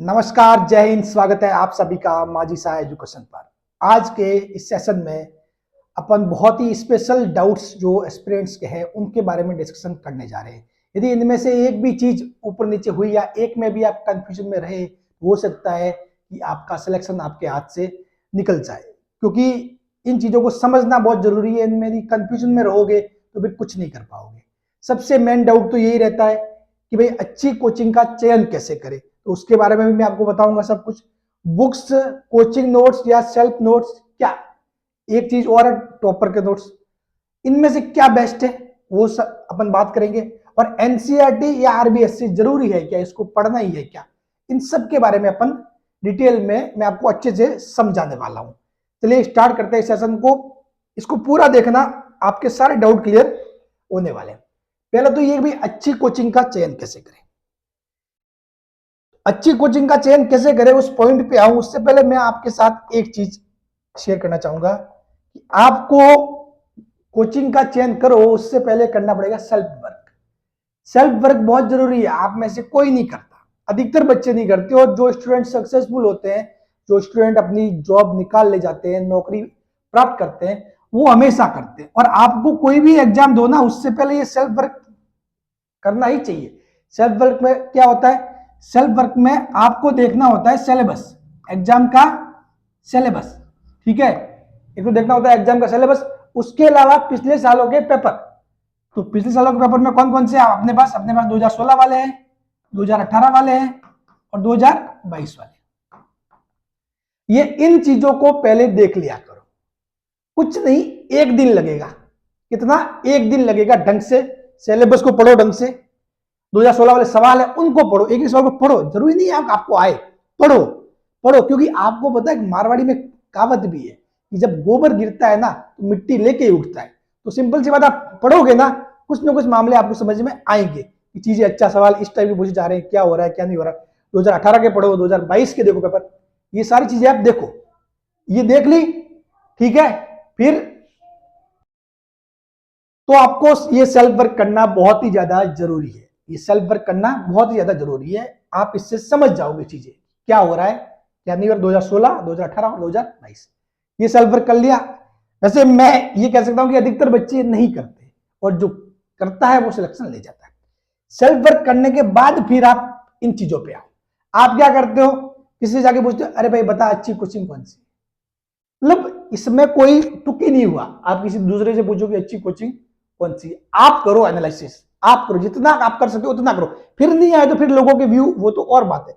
नमस्कार, जय हिंद। स्वागत है आप सभी का माजी शाह एजुकेशन पर। आज के इस सेशन में अपन बहुत ही स्पेशल डाउट्स जो एस्पिरेंट्स के हैं उनके बारे में डिस्कशन करने जा रहे हैं। यदि इनमें से एक भी चीज ऊपर नीचे हुई या एक में भी आप कंफ्यूजन में रहे, हो सकता है कि आपका सिलेक्शन आपके हाथ से निकल जाए, क्योंकि इन चीजों को समझना बहुत जरूरी है। इनमें यदि कंफ्यूजन में रहोगे तो फिर कुछ नहीं कर पाओगे। सबसे मेन डाउट तो यही रहता है कि भाई अच्छी कोचिंग का चयन कैसे करें, तो उसके बारे में भी मैं आपको बताऊंगा सब कुछ। बुक्स, कोचिंग नोट्स या सेल्फ नोट्स, क्या एक चीज और है टॉपर के नोट्स, इनमें से क्या बेस्ट है वो सब अपन बात करेंगे। और एनसीईआरटी या आरबीएससी जरूरी है क्या, इसको पढ़ना ही है क्या, इन सब के बारे में अपन डिटेल में मैं आपको अच्छे से समझाने वाला हूं। चलिए स्टार्ट करते हैं सेशन को। इसको पूरा देखना, आपके सारे डाउट क्लियर होने वाले हैं। पहले तो ये भी अच्छी कोचिंग का चयन कैसे करें, अच्छी कोचिंग का चयन कैसे करें उस पॉइंट पे आऊं उससे पहले मैं आपके साथ एक चीज शेयर करना चाहूंगा कि आपको कोचिंग का चयन करो उससे पहले करना पड़ेगा सेल्फ वर्क। सेल्फ वर्क बहुत जरूरी है। आप में से कोई नहीं करता, अधिकतर बच्चे नहीं करते, और जो स्टूडेंट सक्सेसफुल होते हैं, जो स्टूडेंट अपनी जॉब निकाल ले जाते हैं, नौकरी प्राप्त करते हैं, वो हमेशा करते हैं। और आपको कोई भी एग्जाम दो ना, उससे पहले ये सेल्फ वर्क करना ही चाहिए। सेल्फ वर्क में क्या होता है, सेल्फ वर्क में आपको देखना होता है सिलेबस, एग्जाम का सिलेबस, ठीक है। एक तो देखना होता है एग्जाम का सिलेबस, उसके अलावा पिछले सालों के पेपर। तो पिछले सालों के पेपर में कौन कौन से अपने पास 2016 वाले हैं, 2018 वाले हैं और 2022 वाले। ये इन चीजों को पहले देख लिया करो। कुछ नहीं, एक दिन लगेगा। कितना? एक दिन लगेगा। ढंग से सिलेबस को पढ़ो, ढंग से 2016 वाले सवाल है उनको पढ़ो, एक एक सवाल को पढ़ो। जरूरी नहीं है आपको आए, पढ़ो पढ़ो, क्योंकि आपको पता है मारवाड़ी में कहावत भी है कि जब गोबर गिरता है ना तो मिट्टी लेके ही उठता है। तो सिंपल सी बात, आप पढ़ोगे ना कुछ ना कुछ मामले आपको समझ में आएंगे कि चीजें, अच्छा सवाल इस टाइप के पूछे जा रहे हैं, क्या हो रहा है क्या नहीं हो रहा। 2018 के पढ़ो, 2022 के देखो पेपर, ये सारी चीजें आप देखो। ये देख ली, ठीक है। फिर तो आपको ये सेल्फ वर्क करना बहुत ही ज्यादा जरूरी है। ये सेल्फ वर्क करना बहुत ही ज्यादा जरूरी है। आप इससे समझ जाओगे चीजें क्या हो रहा है क्या नहीं हो रहा। 2016, 2018 और 2022 ये सेल्फ वर्क कर लिया। वैसे मैं ये कह सकता हूं कि अधिकतर बच्चे नहीं करते, और जो करता है वो सिलेक्शन ले जाता है। सेल्फ वर्क करने के बाद फिर आप इन चीजों पे आओ। आप क्या करते हो, किसी से जाके पूछते हो, अरे भाई बता अच्छी कोचिंग कौन सी। मतलब इसमें कोई टुक ही नहीं हुआ। आप किसी दूसरे से पूछो कि अच्छी कोचिंग कौन सी। आप करो एनालिसिस, आप करो, जितना आप कर सकते हो उतना करो। फिर नहीं आए तो फिर लोगों के व्यू, वो तो और बात है।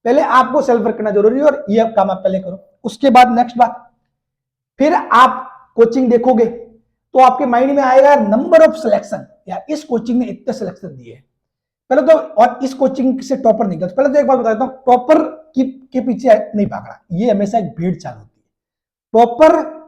पहले आपको सेल्फ वर्क करना जरूरी है, और ये काम आप पहले करो। उसके बाद नेक्स्ट बात, फिर आप कोचिंग देखोगे तो आपके माइंड में आएगा नंबर ऑफ सिलेक्शन, या इस कोचिंग ने इतने सिलेक्शन दिए। पहले तो, और इस कोचिंग से टॉपर नहीं करता। पहले तो एक बात बता देता हूं, टॉपर के पीछे नहीं भागना, ये हमेशा एक भीड़ चाल होती है। टॉपर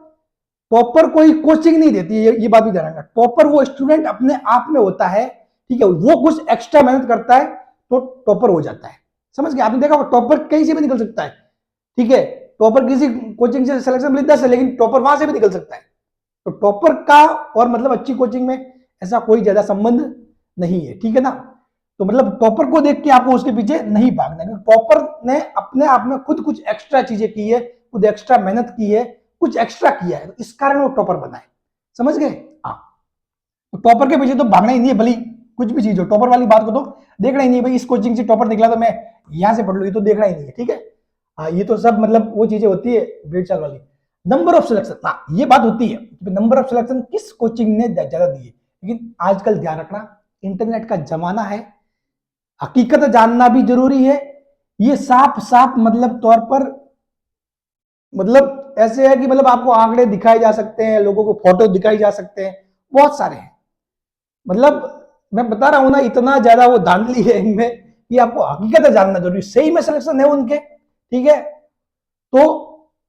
टॉपर कोई कोचिंग नहीं देती है, ये बात भी ध्यान रखना। टॉपर वो स्टूडेंट अपने आप में होता है, ठीक है, वो कुछ एक्स्ट्रा मेहनत करता है तो टॉपर हो जाता है। समझ गए? आपने देखा टॉपर कहीं से भी निकल सकता है, ठीक है। टॉपर किसी कोचिंग से सिलेक्शन मिली 10 है, लेकिन टॉपर वहां से भी निकल सकता है। तो टॉपर का और मतलब अच्छी कोचिंग में ऐसा कोई ज्यादा संबंध नहीं है, ठीक है ना। तो मतलब टॉपर को देख के आपको उसके पीछे नहीं भागना है। टॉपर ने अपने आप में खुद कुछ एक्स्ट्रा चीजें की है, खुद एक्स्ट्रा मेहनत की है, कुछ एक्स्ट्रा किया है, तो इस कारण वो टॉपर बना है। समझ गए? हाँ, तो टॉपर के पीछे तो भागना ही नहीं है, भली कुछ भी चीज हो। टॉपर वाली बात को तो देखना ही नहीं है, भाई इस कोचिंग से टॉपर निकला तो मैं यहां से पढ़ लू, ये तो देखना ही नहीं है, ठीक है। हाँ, ये तो सब मतलब वो चीजें होती है भीड़ चाल वाली। नंबर ऑफ सिलेक्शन, हाँ ये बात होती है कि नंबर ऑफ सिलेक्शन किस कोचिंग ने ज्यादा दी है। लेकिन आजकल ध्यान रखना, इंटरनेट का जमाना है, हकीकत जानना भी जरूरी है। ये साफ साफ मतलब तौर पर, मतलब ऐसे है कि मतलब आपको आंकड़े दिखाए जा सकते हैं, लोगों को फोटो दिखाई जा सकते हैं, बहुत सारे हैं। मतलब मैं बता रहा हूं ना, इतना ज्यादा वो धांधली है इनमें कि आपको हकीकत जानना जरूरी। सही में सिलेक्शन है उनके, ठीक है, तो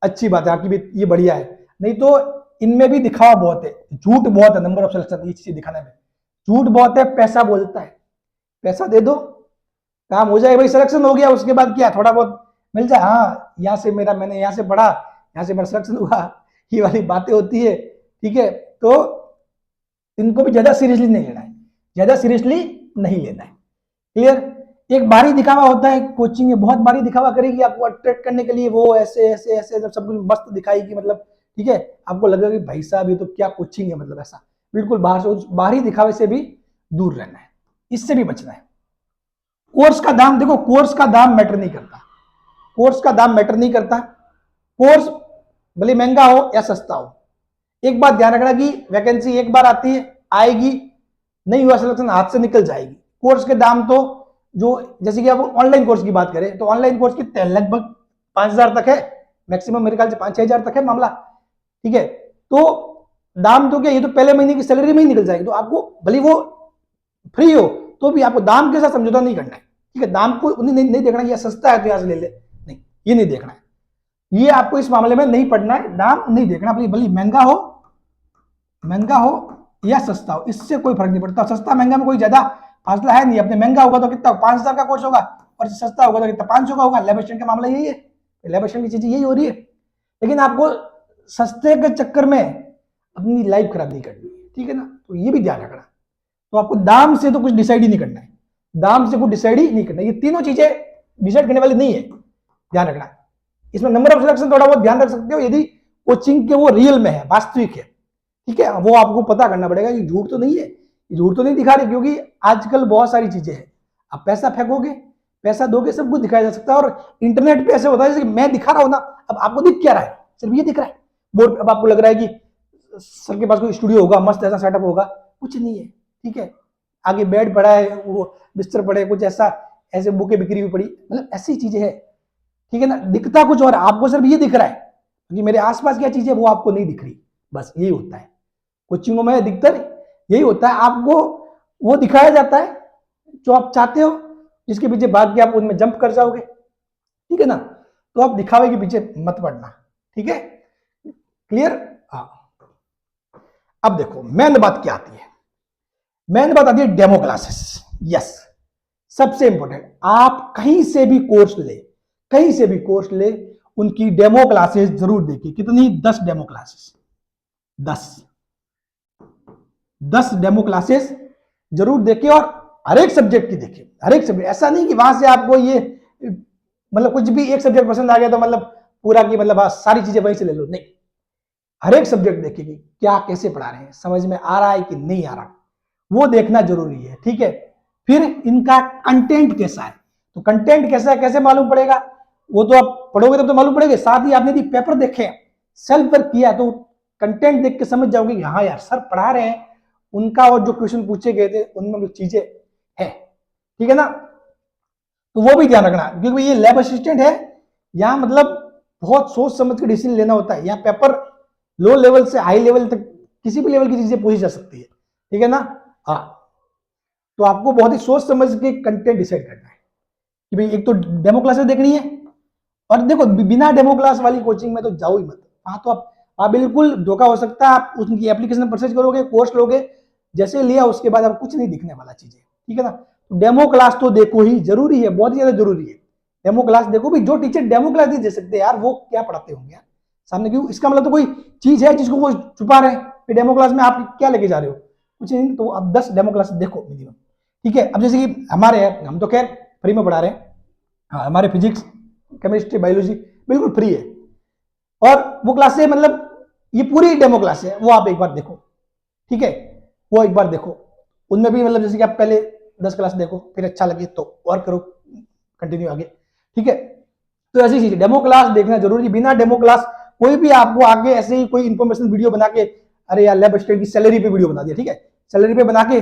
अच्छी बात है आपकी भी, ये बढ़िया है। नहीं तो इनमें भी दिखावा बहुत है, झूठ बहुत है नंबर ऑफ सिलेक्शन, ये चीज दिखाने में झूठ बहुत है। पैसा बोलता है, पैसा दे दो, काम हो जाए भाई, सिलेक्शन हो गया, उसके बाद क्या थोड़ा बहुत मिल जाए, हाँ यहाँ से मैंने यहाँ से पढ़ा, यहाँ से मेरा सिलेक्शन हुआ, ये वाली बातें होती है, ठीक है। तो इनको भी ज्यादा सीरियसली नहीं लेना है, ज्यादा सीरियसली नहीं लेना है। क्लियर? एक बाहरी दिखावा होता है कोचिंग में, बहुत बाहरी दिखावा करेगी आपको अट्रैक्ट करने के लिए, वो ऐसे ऐसे ऐसे सब कुछ मस्त दिखाएगी, मतलब ठीक है, आपको लगेगा कि भाई साहब ये तो क्या कोचिंग है, मतलब ऐसा बिल्कुल बाहर से, बाहरी दिखावे से भी दूर रहना है, इससे भी बचना है। कोर्स का दाम देखो, कोर्स का दाम मैटर नहीं करता, कोर्स का दाम मैटर नहीं करता। कोर्स भले महंगा हो या सस्ता हो, एक बात ध्यान रखना कि वैकेंसी एक बार आती है, आएगी, नहीं हुआ सिलेक्शन हाथ से निकल जाएगी। कोर्स के दाम तो जो, जैसे कि आप ऑनलाइन कोर्स की बात करें तो ऑनलाइन कोर्स कितने हैं, लगभग 5,000 तक है मैक्सिमम, मेरे ख्याल से 5-6 हजार तक है मामला, ठीक है। तो दाम तो क्या, ये तो पहले महीने की सैलरी में ही निकल जाएगी, तो आपको भले वो फ्री हो तो भी आपको दाम के साथ समझौता नहीं करना है, ठीक है। दाम को नहीं देखना, यह सस्ता है तो यहां से ले ले, नहीं, ये नहीं देखना है, ये आपको इस मामले में नहीं पड़ना है, दाम नहीं देखना, भले महंगा हो या सस्ता हो, इससे कोई फर्क नहीं पड़ता। सस्ता महंगा में कोई ज्यादा फासला है नहीं, अपने महंगा होगा तो कितना 5,000 का कोर्स होगा, और सस्ता होगा तो कितना 500 का होगा। लैब असिस्टेंट का मामला यही है, लैब असिस्टेंट की चीज यही हो रही है। लेकिन आपको सस्ते के चक्कर में अपनी लाइफ खराब नहीं करनी, ठीक है ना, तो ये भी ध्यान रखना। तो आपको दाम से तो कुछ डिसाइड ही नहीं करना है, दाम से कुछ डिसाइड ही नहीं करना, ये तीनों चीजें डिसाइड करने वाली नहीं है, ध्यान रखना। इसमें नंबर ऑफ सिलेक्शन थोड़ा बहुत ध्यान रख सकते हो, यदि कोचिंग के वो रियल में है, वास्तविक है, ठीक है, वो आपको पता करना पड़ेगा, ये झूठ तो नहीं है, झूठ तो नहीं दिखा रही, क्योंकि आजकल बहुत सारी चीजें हैं, आप पैसा फेंकोगे, पैसा दोगे, सब कुछ दिखाया जा सकता है। और इंटरनेट पे ऐसे होता है जैसे मैं दिखा रहा हूं ना, अब आपको दिख क्या रहा है, सिर्फ ये दिख रहा है बोर्ड, अब आपको लग रहा है कि सर के पास कोई स्टूडियो होगा, मस्त ऐसा सेटअप होगा, कुछ नहीं है, ठीक है। आगे बेड पड़ा है, वो बिस्तर पड़े, कुछ ऐसा, ऐसे बुकें बिक्री हुई पड़ी, मतलब ऐसी चीजें है, ठीक है ना, दिखता कुछ और, आपको सिर्फ ये दिख रहा है, क्योंकि मेरे आसपास क्या चीज है वो आपको नहीं दिख रही, बस यही होता है कोचिंगों में अधिकतर, यही होता है, आपको वो दिखाया जाता है जो आप चाहते हो, जिसके पीछे भाग के आप उनमें जंप कर जाओगे, ठीक है ना, तो आप दिखावे के पीछे मत पड़ना, ठीक है, क्लियर। हाँ, अब देखो मेन बात क्या आती है, मेन बात आती है डेमो क्लासेस। यस, सबसे इंपॉर्टेंट, आप कहीं से भी कोर्स ले, कहीं से भी कोर्स ले, उनकी डेमो क्लासेस जरूर देखिए। कितनी? 10 डेमो क्लासेस, 10 डेमो क्लासेस जरूर देखिए, और हर एक सब्जेक्ट की देखिए, हर एक सब्जेक्ट, ऐसा नहीं कि वहां से आपको ये मतलब कुछ भी एक सब्जेक्ट पसंद आ गया तो मतलब पूरा की मतलब सारी चीजें वहीं से ले लो, नहीं, हर एक सब्जेक्ट देखिए कि क्या कैसे पढ़ा रहे हैं, समझ में आ रहा है कि नहीं आ रहा, वो देखना जरूरी है, ठीक है। फिर इनका कंटेंट कैसा है, तो कंटेंट कैसा है कैसे मालूम पड़ेगा, वो तो आप पढ़ोगे तब तो मालूम पड़ेगा, साथ ही आपने यदि पेपर देखे, सेल्फ वर्क किया, तो कंटेंट देख के समझ जाओगे कि हाँ यार सर पढ़ा रहे हैं, उनका और जो क्वेश्चन पूछे गए थे उनमें जो चीजें है, ठीक है ना, तो वो भी ध्यान रखना, क्योंकि ये लैब असिस्टेंट है, यहाँ मतलब बहुत सोच समझ के डिसीजन लेना होता है, यहाँ पेपर लो लेवल से हाई लेवल तक किसी भी लेवल की चीजें पूछी जा सकती है, ठीक है ना। हाँ, तो आपको बहुत ही सोच समझ के कंटेंट डिसाइड करना है कि भाई एक तो डेमो क्लासेस देखनी है, और देखो बिना डेमो क्लास वाली कोचिंग में तो जाओ ही मत, वहां तो आप बिल्कुल धोखा हो सकता है, आप उनकी एप्लीकेशन परचेज करोगे, कोर्स लोगे, जैसे लिया उसके बाद आप कुछ नहीं दिखने वाला चीजें, ठीक है ना। डेमो क्लास तो देखो ही, जरूरी है, बहुत ही ज्यादा जरूरी है, डेमो क्लास देखो भी, जो टीचर डेमो क्लास नहीं दे सकते यार वो क्या पढ़ाते होंगे यार सामने, क्यों, इसका मतलब तो कोई चीज है जिसको वो छुपा रहे हैं, डेमो क्लास में आप क्या लेके जा रहे हो, कुछ नहीं, तो अब 10 डेमो क्लास देखो मिनिमम, ठीक है। अब जैसे कि हमारे हैं, हम तो खैर फ्री में पढ़ा रहे हैं, हाँ, हमारे फिजिक्स केमिस्ट्री बायोलॉजी बिल्कुल फ्री है, और वो क्लासे मतलब ये पूरी डेमो क्लास है, वो आप एक बार देखो, ठीक है, वो एक बार देखो, उनमें भी मतलब जैसे कि आप पहले 10 क्लास देखो, फिर अच्छा लगे तो और करो, कंटिन्यू आगे, ठीक है। तो ऐसी चीज डेमो क्लास देखना जरूरी, बिना डेमो क्लास कोई भी आपको आगे ऐसे ही कोई इंफॉर्मेशन वीडियो बना के, अरे यार लैब असिस्टेंट की सैलरी पे वीडियो बना दिया, ठीक है, सैलरी पे बना के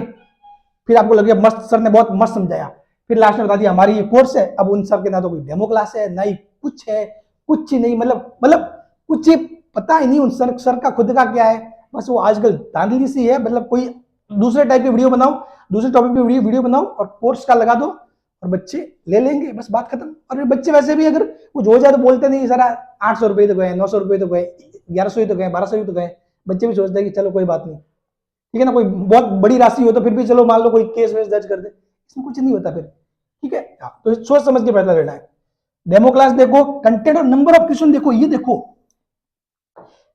फिर आपको लगे मस्त, सर ने बहुत मस्त समझाया, फिर लास्ट में बता दिया हमारी ये कोर्स है, अब उन सर के ना तो कोई डेमो क्लास है, ना ही कुछ है, कुछ नहीं, मतलब कुछ पता ही नहीं उन सर का खुद का क्या है, बस वो आजकल धांधली सी है, मतलब कोई दूसरे टाइप की वीडियो बनाओ, दूसरे टॉपिक पे वीडियो बनाओ और कोर्स का लगा दो, और बच्चे ले लेंगे, बस बात खत्म। और बच्चे वैसे भी अगर कुछ हो जाए तो बोलते नहीं सर 800 रुपये तो गए, 900 रुपये तो गए, 1100 ही तो गए, 1200 ही तो गए, बच्चे भी सोचते हैं कि चलो कोई बात नहीं, ठीक है ना, कोई बहुत बड़ी राशि हो तो फिर भी चलो मान लो कोई केस वेस दर्ज कर दे, इसमें कुछ नहीं होता फिर, ठीक है। तो सोच समझ के फैसला लेना है। डेमो क्लास देखो, कंटेंट और नंबर ऑफ क्वेश्चन देखो, ये देखो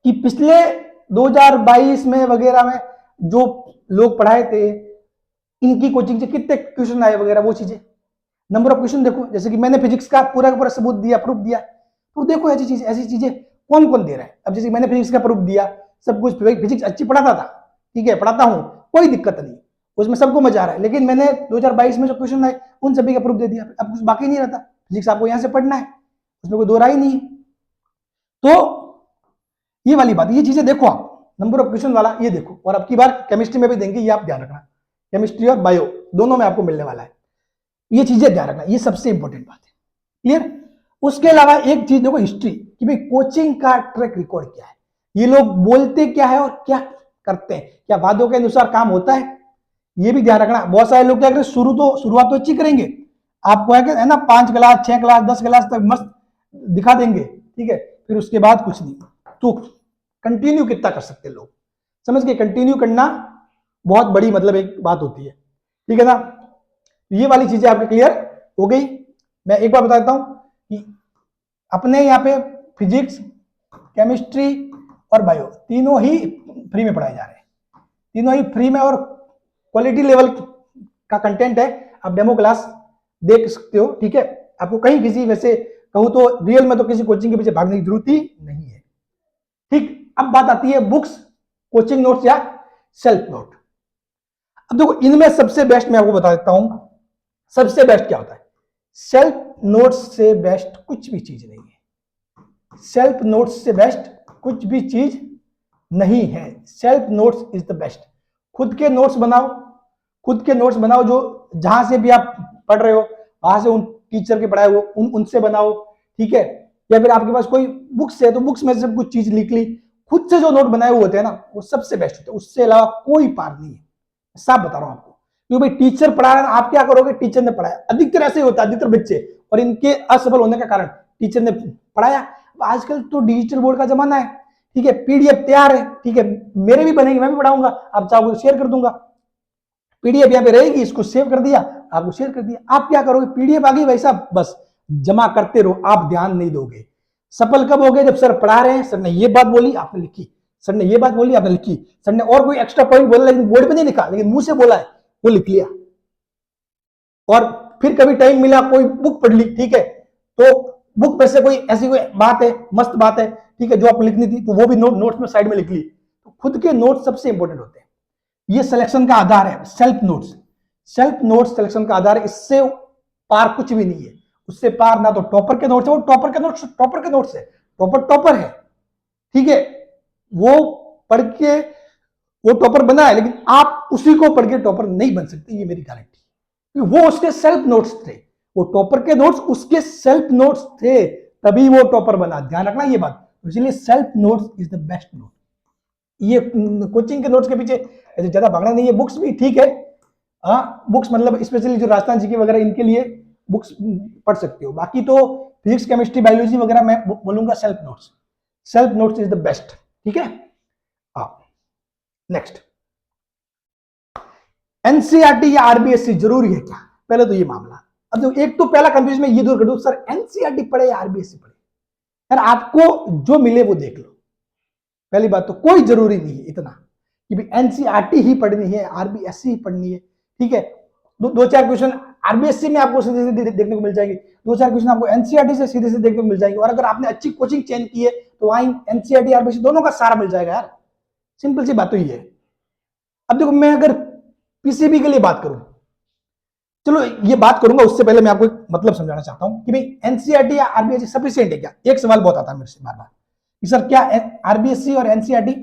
कि पिछले 2022 में वगैरह में जो लोग पढ़ाए थे, इनकी कोचिंग से कितने क्वेश्चन आए वगैरह, वो चीजें नंबर ऑफ क्वेश्चन देखो, जैसे कि मैंने फिजिक्स का पूरा का पूरा सबूत दिया, प्रूफ दिया, तो देखो ऐसी चीजें कौन कौन दे रहा है। अब जैसे मैंने फिजिक्स का प्रूफ दिया, सब कुछ, फिजिक्स अच्छी पढ़ाता था, ठीक है, पढ़ाता हूं, कोई दिक्कत नहीं, उसमें सबको मजा आ रहा है, लेकिन मैंने 2022 में जो क्वेश्चन आए उन सभी का प्रूफ दे दिया, अब कुछ बाकी नहीं रहता। फिजिक्स आपको यहां से पढ़ना है, उसमें कोई दो राय नहीं है। तो ये वाली बात, ये चीजें देखो आप, नंबर ऑफ क्वेश्चन वाला ये देखो, और अब की बार केमिस्ट्री में भी देंगे, ये आप ध्यान रखना, केमिस्ट्री और बायो दोनों में आपको मिलने वाला है, ये चीजें ध्यान रखना, ये सबसे इंपॉर्टेंट बात है। क्लियर? उसके अलावा एक चीज देखो, हिस्ट्री, कि भाई कोचिंग का ट्रैक रिकॉर्ड क्या है, ये लोग बोलते क्या है और क्या करते हैं, क्या वादों के अनुसार काम होता है, ये भी ध्यान रखना। बहुत सारे लोग क्या करें, शुरुआत तो अच्छी करेंगे, आपको है ना 5 क्लास 6 क्लास 10 क्लास तक मस्त दिखा देंगे, ठीक है, फिर उसके बाद कुछ नहीं। तो कंटिन्यू कितना कर सकते लोग, समझ के, कंटिन्यू करना बहुत बड़ी मतलब एक बात होती है, ठीक है ना। ये वाली चीजें आपके क्लियर हो गई। मैं एक बार बता देता हूं कि अपने यहाँ पे फिजिक्स, केमिस्ट्री और बायो तीनों ही फ्री में पढ़ाए जा रहे हैं, तीनों ही फ्री में, और क्वालिटी लेवल का कंटेंट है, आप डेमो क्लास देख सकते हो, ठीक है। आपको कहीं किसी, वैसे कहूं तो रियल में तो किसी कोचिंग के पीछे भागने की जरूरत ही नहीं है, ठीक। अब बात आती है बुक्स, कोचिंग नोट्स या सेल्फ नोट। अब देखो इनमें सबसे बेस्ट मैं आपको बता देता हूं, सबसे बेस्ट क्या होता है, सेल्फ नोट्स से बेस्ट कुछ भी चीज नहीं है, सेल्फ नोट्स से बेस्ट कुछ भी चीज नहीं है, self notes is the best. खुद के नोट्स बनाओ, खुद के नोट्स बनाओ, जो जहां से भी आप पढ़ रहे हो वहां से उन टीचर के पढ़ाए हो उनसे बनाओ, ठीक है, या फिर आपके पास कोई बुक्स है तो बुक्स में से सब कुछ चीज लिख ली, खुद से जो नोट बनाए हुए होते हैं ना वो सबसे बेस्ट होते हैं, उससे अलावा कोई पार नहीं है, साफ बता रहा हूं आपको। क्योंकि भाई टीचर पढ़ा रहा है, आप क्या करोगे, टीचर ने पढ़ाया, अधिकतर ऐसे ही होता है, अधिकतर बच्चे, और इनके असफल होने का कारण टीचर ने पढ़ाया। आजकल तो डिजिटल बोर्ड का जमाना है, ठीक है, पीडीएफ तैयार है, ठीक है, मेरे भी बनेगी, मैं भी पढ़ाऊंगा, आप चाहो शेयर कर दूंगा, पीडीएफ यहाँ पे रहेगी, इसको सेव कर दिया, आपको शेयर कर दिया, आप क्या करोगे, पीडीएफ आ गई वैसा बस जमा करते रहो, आप ध्यान नहीं दोगे। सफल कब हो गए, जब सर पढ़ा रहे हैं, सर ने ये बात बोली आपने लिखी, सर ने ये बात बोली आपने लिखी, सर ने और कोई एक्स्ट्रा पॉइंट बोला लेकिन बोर्ड पे नहीं लिखा, लेकिन मुंह से बोला है वो लिख लिया, और फिर कभी टाइम मिला कोई बुक पढ़ ली, ठीक है, तो बुक में से कोई ऐसी कोई बात है, मस्त बात है, ठीक है, जो आपको लिखनी थी तो वो भी नोट्स में साइड में लिख ली। तो खुद के नोट्स सबसे इंपॉर्टेंट होते हैं, ये सिलेक्शन का आधार है, self notes, self notes selection का आधार है, इससे पार कुछ भी नहीं है, उससे पार ना तो टॉपर के नोट्स है, वो टॉपर के नोट्स है, टॉपर है, ठीक है, वो पढ़ के वो टॉपर बना है, लेकिन आप उसी को पढ़ के टॉपर नहीं बन सकते, ये मेरी गारंटी। वो उसके सेल्फ नोट्स थे, वो टॉपर के नोट्स उसके सेल्फ नोट्स थे, तभी वो टॉपर बना, ध्यान रखना ये बात। इसलिए self notes is the best note. ये कोचिंग के नोट्स के पीछे ऐसे ज्यादा भागना नहीं है, बुक्स भी ठीक है, हाँ बुक्स मतलब स्पेशली जो राजस्थान जीके वगैरह इनके लिए बुक्स पढ़ सकते हो, बाकी तो फिजिक्स केमिस्ट्री बायोलॉजी वगैरह मैं बोलूंगा self notes is the best, ठीक है। नेक्स्ट, एनसीईआरटी या आरबीएससी जरूरी है क्या, पहले तो ये मामला। अब जो एक तो पहला कंफ्यूजन में ये दूर कर दो, सर एनसीईआरटी पढ़े या आरबीएससी पढ़े, यार आपको जो मिले वो देख लो, पहली बात तो कोई जरूरी नहीं है इतना कि भी एनसीईआरटी ही पढ़नी है, आरबीएससी ही पढ़नी है, ठीक है। दो चार क्वेश्चन आरबीएससी में आपको सीधे सीधे देखने को मिल जाएंगे, दो चार क्वेश्चन आपको एनसीईआरटी से सीधे सीधे देखने को मिल जाएंगे, और अगर आपने अच्छी कोचिंग चेंज की है तो वहां एनसीईआरटी आरबीएससी दोनों का सारा मिल जाएगा यार, सिंपल सी बात तो ये है। अब देखो मैं अगर पीसीबी के लिए बात करूं, चलो ये बात करूंगा, उससे पहले मैं आपको एक मतलब समझाना चाहता हूं कि भाई एनसीईआरटी या आरबीएससी सफिशिएंट है क्या, एक सवाल बहुत आता है मेरे से बार बार कि सर क्या आरबीएससी और एनसीईआरटी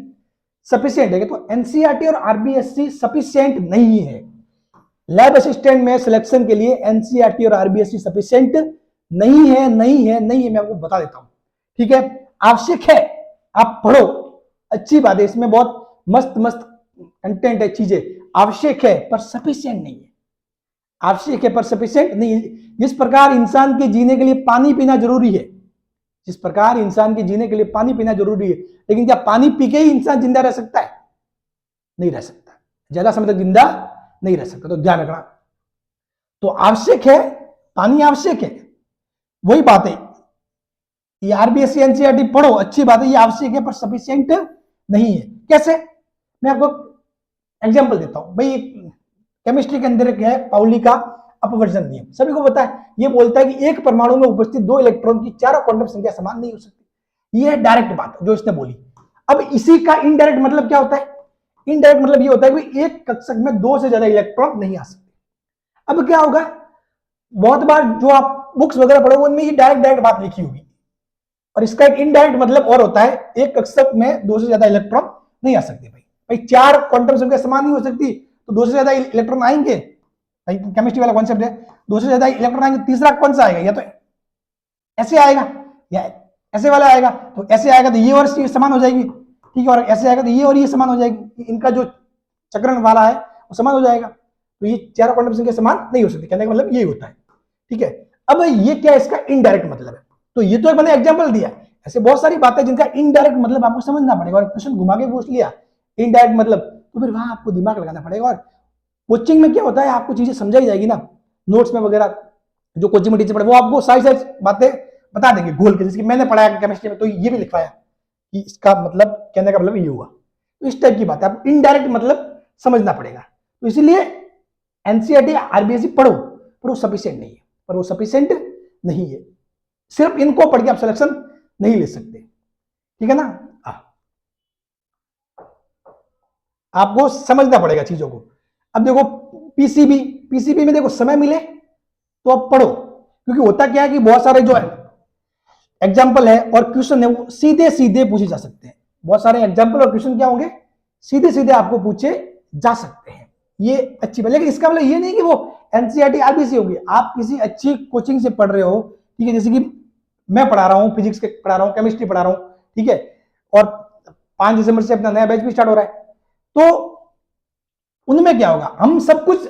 सफिशिएंट है, तो एनसीईआरटी और आरबीएससी सफिशिएंट नहीं है। लैब असिस्टेंट में सिलेक्शन के लिए एनसीईआरटी और आरबीएससी सफिशिएंट नहीं है, मैं आपको बता देता हूं, ठीक है। आवश्यक है, आप पढ़ो, अच्छी बात है, इसमें बहुत मस्त मस्त कंटेंट है, चीजें आवश्यक है पर सफिशिएंट नहीं है, आवश्यक है पर सफिशिएंट नहीं है। जिस प्रकार इंसान के जीने के लिए पानी पीना जरूरी है, जिस प्रकार इंसान के जीने के लिए पानी पीना जरूरी है, लेकिन क्या पानी पी के ही इंसान जिंदा रह सकता है, नहीं रह सकता, ज्यादा समय तक जिंदा नहीं रह सकता, तो ध्यान रखना। तो आवश्यक है, पानी आवश्यक है, वही बात है, ये आरबीएससी एनसीईआरटी पढ़ो, अच्छी बात है, ये आवश्यक है पर सफिशिएंट नहीं है। कैसे, मैं आपको एग्जांपल देता हूं भाई, केमिस्ट्री के अंदर एक है पाउली का अपवर्जन नियम सभी को पता है। ये बोलता है कि एक परमाणु में उपस्थित 2 इलेक्ट्रॉन की चारों क्वांटम संख्या समान नहीं हो सकती। ये है डायरेक्ट बात जो इसने बोली। अब इसी का इनडायरेक्ट मतलब क्या होता है? इनडायरेक्ट मतलब ये होता है कि एक कक्षक में 2 से ज्यादा इलेक्ट्रॉन नहीं आ सकते। अब क्या होगा, बहुत बार जो आप बुक्स वगैरह पढ़ोगे उनमें ये डायरेक्ट बात लिखी होगी, और इसका एक इनडायरेक्ट मतलब और होता है, एक कक्षक में 2 से ज्यादा इलेक्ट्रॉन नहीं आ सकते। भाई 4 क्वांटम संख्या समान नहीं हो सकती तो 2 से ज्यादा इलेक्ट्रॉन आएंगे। भाई केमिस्ट्री वाला कॉन्सेप्ट है, 2 से ज्यादा इलेक्ट्रॉन आएंगे, तीसरा कौन सा आएगा? या तो ऐसे आएगा या ऐसे वाला आएगा। तो ऐसे आएगा तो ये और ये समान हो जाएगी, ठीक है, और ऐसे आएगा तो ये और ये समान हो जाएगी, इनका जो चक्रण वाला है वो समान हो जाएगा। तो ये चारों क्वांटम संख्या समान नहीं हो सकती, कहने का मतलब यही होता है, ठीक है। अब ये क्या इसका इनडायरेक्ट मतलब है? तो ये तो एक मैंने एग्जांपल दिया, ऐसे बहुत सारी बातें जिनका इनडायरेक्ट मतलब आपको समझना पड़ेगा। और क्वेश्चन घुमा के पूछ लिया इनडायरेक्ट मतलब, तो फिर वहां आपको दिमाग लगाना पड़ेगा। और कोचिंग में क्या होता है, आपको चीजें समझाई जाएगी ना, नोट्स में वगैरह जो कोचिंग में टीचर पढ़े वो आपको सारी सारी बातें बता देंगे घोल के, जैसे कि मैंने पढ़ाया केमिस्ट्री में तो ये भी लिखवाया कि इसका मतलब, कहने का मतलब ये हुआ। तो इस टाइप की बात है, आपको इनडायरेक्ट मतलब समझना पड़ेगा। तो इसीलिए एनसीईआरटी आरबीएससी पढ़ो, पर वो सफिशिएंट नहीं है, पर वो सफिशिएंट नहीं है। सिर्फ इनको पढ़ के आप सिलेक्शन नहीं ले सकते, ठीक है ना। आपको समझना पड़ेगा चीजों को। अब देखो पीसीबी में देखो समय मिले तो आप पढ़ो, क्योंकि होता क्या है कि बहुत सारे जो है एग्जाम्पल है और क्वेश्चन है वो सीधे सीधे पूछे जा सकते हैं। बहुत सारे एग्जाम्पल और क्वेश्चन क्या होंगे, सीधे सीधे आपको पूछे जा सकते हैं, ये अच्छी बात। लेकिन इसका मतलब ये नहीं कि वो एनसीईआरटी आरबीएससी होगी। आप किसी अच्छी कोचिंग से पढ़ रहे हो, ठीक है, जैसे कि मैं पढ़ा रहा हूँ, फिजिक्स के पढ़ा रहा हूँ, केमिस्ट्री पढ़ा रहा हूँ, ठीक है, और 5 दिसंबर से अपना नया बैच भी स्टार्ट हो रहा है। तो उनमें क्या होगा, हम सब कुछ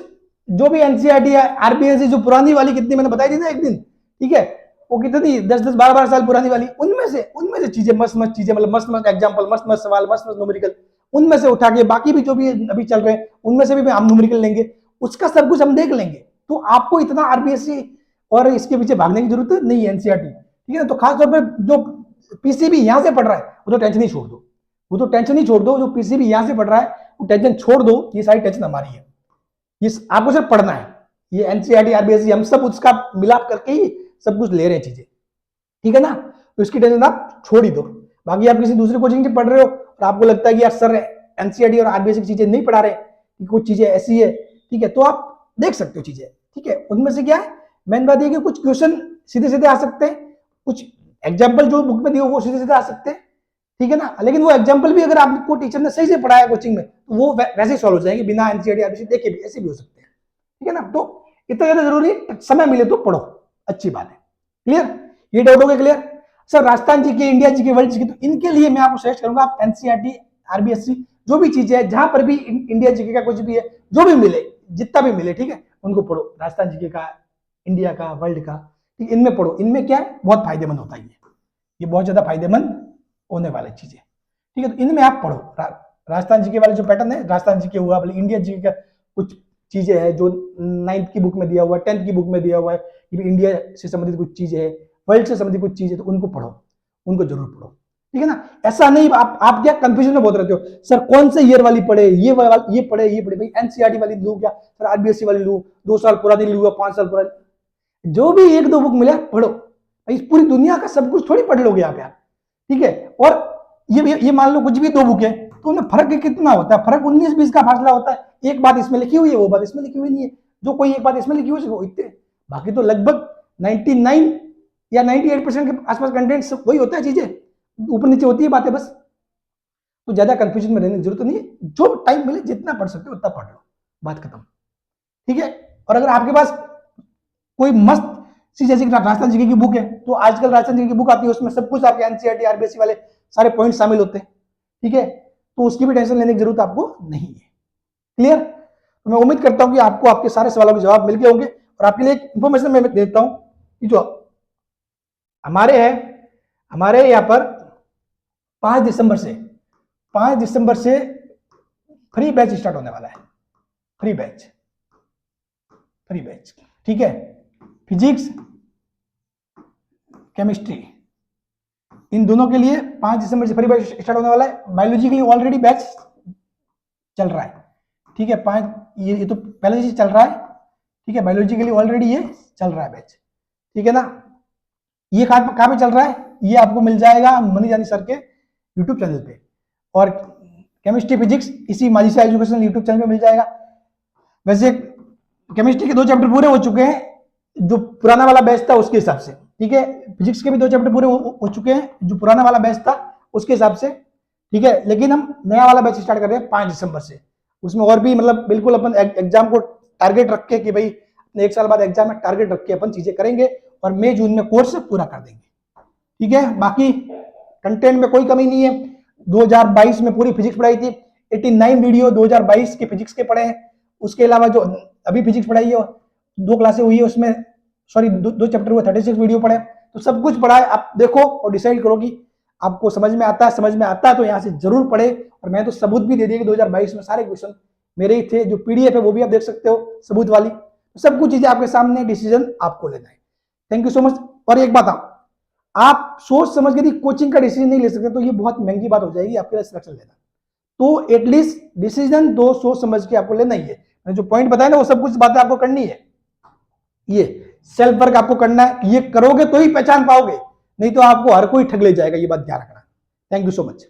जो भी एनसीईआरटी है आरबीएससी जो पुरानी वाली कितनी मैंने बताई थी ना एक दिन, ठीक है, वो कितनी 10-10 12-12 साल पुरानी वाली, उनमें से चीजें मस्त चीजें, मतलब मस्त एग्जांपल, मस्त सवाल, मस्त न्यूमेरिकल, उनमें से उठा के बाकी भी जो भी अभी चल रहे हैं उनमें से भी हम न्यूमेरिकल लेंगे, उसका सब कुछ हम देख लेंगे। तो आपको इतना आरबीएससी और इसके पीछे भागने की जरूरत नहीं है एनसीईआरटी, ठीक है ना। तो खासतौर पर जो पीसीबी यहां से पढ़ रहा है वो तो टेंशन ही छोड़ दो, वो तो टेंशन ही छोड़ दो। जो पीसीबी यहां से पढ़ रहा है वो टेंशन छोड़ दो, ये सारी टेंशन हमारी है, ये आपको सिर्फ पढ़ना है। ये एनसीईआरटी आरबीएससी हम सब उसका मिलाप करके ही सब कुछ ले रहे हैं चीजें, ठीक है ना। तो इसकी टेंशन आप छोड़ ही दो। बाकी आप किसी दूसरी कोचिंग से पढ़ रहे हो और आपको लगता है कि यार सर एनसीईआरटी और आरबीएससी की चीजें नहीं पढ़ा रहे, कि कुछ चीजें ऐसी है, ठीक है, तो आप देख सकते हो चीजें, ठीक है। उनमें से क्या है, मेन बात यह कि कुछ क्वेश्चन सीधे सीधे आ सकते हैं, कुछ एग्जाम्पल जो बुक में दिए वो सीधे सीधे आ सकते हैं, ठीक है ना। लेकिन वो एग्जाम्पल भी अगर आपको टीचर ने सही से पढ़ाया कोचिंग में तो वो वैसे ही सॉल्व हो जाएंगे बिना एनसीईआरटी आरबीएससी देखे भी, ऐसे भी हो सकते हैं, ठीक है ना। तो इतना ज्यादा जरूरी है, समय मिले तो पढ़ो, अच्छी बात है। क्लियर, ये डाउट हो गया क्लियर? सर राजस्थान जी के, इंडिया जी के, वर्ल्ड जी के, तो इनके लिए मैं आपको सजेस्ट करूंगा आप एनसीईआरटी आरबीएससी जो भी चीजें है, जहां पर भी इंडिया जीके का कुछ भी है, जो भी मिले, जितना भी मिले, ठीक है, उनको पढ़ो। राजस्थान जीके का, इंडिया का, वर्ल्ड का, ठीक, इनमें पढ़ो। इनमें क्या है, बहुत फायदेमंद होता है, ये बहुत ज्यादा फायदेमंद होने वाली चीजें, ठीक है। तो इनमें आप पढ़ो। राजस्थान जीके वाले जो पैटर्न है, राजस्थान जीके हुआ, इंडिया जीके का कुछ चीजें है जो 9th की बुक में दिया हुआ है, 10th की बुक में दिया हुआ है, इंडिया से संबंधित कुछ चीजें है, वर्ल्ड से संबंधित कुछ चीजें, तो उनको पढ़ो, उनको जरूर पढ़ो, ठीक है ना। ऐसा नहीं आप क्या कंफ्यूजन में बहुत रहते हो, सर कौन से ईयर वाली पढ़े, ये पढ़े भाई एनसीईआरटी वाली लू क्या, सर आरबीएससी वाली लू, 2 साल पुरानी लू या 5 साल पुरानी, जो भी 1-2 बुक मिले पढ़ो भाई। पूरी दुनिया का सब कुछ थोड़ी पढ़ लोगे आप यार, ठीक है। और ये मान लो कुछ भी 2 बुक है तो उनमें फर्क कितना होता है, फर्क 19-20 का फासला होता है। एक बात इसमें लिखी हुई है, वो बात इसमें लिखी हुई नहीं है, जो कोई एक बात इसमें लिखी हुई है वो इतने, बाकी तो लगभग 99 या 98% के आसपास कंटेंट वही होता है, चीजें ऊपर नीचे होती है बातें बस। तो ज्यादा कंफ्यूजन में रहने की जरूरत नहीं है, जो टाइम मिले जितना पढ़ सकते हो उतना पढ़ लो, बात खत्म, ठीक है। और अगर आपके पास कोई मस्त सी जैसे कि राजस्थान जीके की बुक है, तो आजकल राजस्थान जीके की बुक आती है, उसमें सब कुछ आपके एनसीईआरटी आरबीएससी वाले सारे पॉइंट शामिल होते हैं, ठीक है। तो उसकी भी टेंशन लेने की जरूरत आपको नहीं है। क्लियर? तो मैं उम्मीद करता हूं कि आपको आपके सारे सवालों के जवाब मिल गए होंगे। और आपके लिए इंफॉर्मेशन मैं देता हूं कि जो हमारे यहाँ पर 5 दिसंबर से फ्री बैच स्टार्ट होने वाला है, फ्री बैच, ठीक है। फिजिक्स, केमिस्ट्री, इन दोनों के लिए 5 दिसंबर से फ्री बैच स्टार्ट होने वाला है। बायोलॉजी के लिए ऑलरेडी बैच चल रहा है, ठीक है। 5 ये तो पहले से चल रहा है, ठीक है, बायोलॉजी के लिए ऑलरेडी ये चल रहा है बैच, ठीक है ना। ये कहाँ पे चल रहा है, ये आपको मिल जाएगा मनी जानी सर के यूट्यूब चैनल पे, और केमिस्ट्री फिजिक्स इसी माजिसा एजुकेशन यूट्यूब चैनल पे मिल जाएगा। वैसे केमिस्ट्री के 2 चैप्टर पूरे हो चुके हैं, जो पुराना वाला बैच था उसके हिसाब से, ठीक है। फिजिक्स के भी 2 चैप्टर पूरे हो चुके हैं, जो पुराना वाला बैच था उसके हिसाब से, ठीक है। लेकिन हम नया वाला बैच स्टार्ट कर रहे हैं 5 दिसंबर से। उसमें और भी मतलब बिल्कुल अपन एग्जाम को टारगेट रख के कि भाई 1 साल बाद एग्जाम में टारगेट रख के अपन चीजें करेंगे और मई जून में कोर्स पूरा कर देंगे, ठीक है। बाकी कंटेंट में कोई कमी नहीं है। 2022 में पूरी फिजिक्स पढ़ाई थी, 89 वीडियो 2022 के फिजिक्स के पढ़े हैं। उसके अलावा जो अभी फिजिक्स पढ़ाई है 2 क्लासें हुई है, उसमें सॉरी 2 चैप्टर हुए, 36 वीडियो पढ़े। तो सब कुछ पढ़ा है, आप देखो और डिसाइड करो कि आपको समझ में आता है तो यहाँ से जरूर पढ़े। और मैं तो सबूत भी दे दिया कि 2022 में सारे क्वेश्चन मेरे ही थे, जो पीडीएफ है वो भी आप देख सकते हो सबूत वाली। तो सब कुछ चीजें आपके सामने, डिसीजन आपको लेना है। Thank you so much. और एक बात आप सोच समझ के कोचिंग का डिसीजन नहीं ले सकते तो ये बहुत महंगी बात हो जाएगी आपके लिए सिलेक्शन लेना। तो एटलीस्ट डिसीजन 2 सोच समझ के आपको लेना ही है। मैंने जो पॉइंट बताया ना वो सब कुछ बातें आपको करनी है। ये सेल्फ वर्क आपको करना है, ये करोगे तो ही पहचान पाओगे, नहीं तो आपको हर कोई ठग ले जाएगा, ये बात ध्यान रखना। Thank you so much.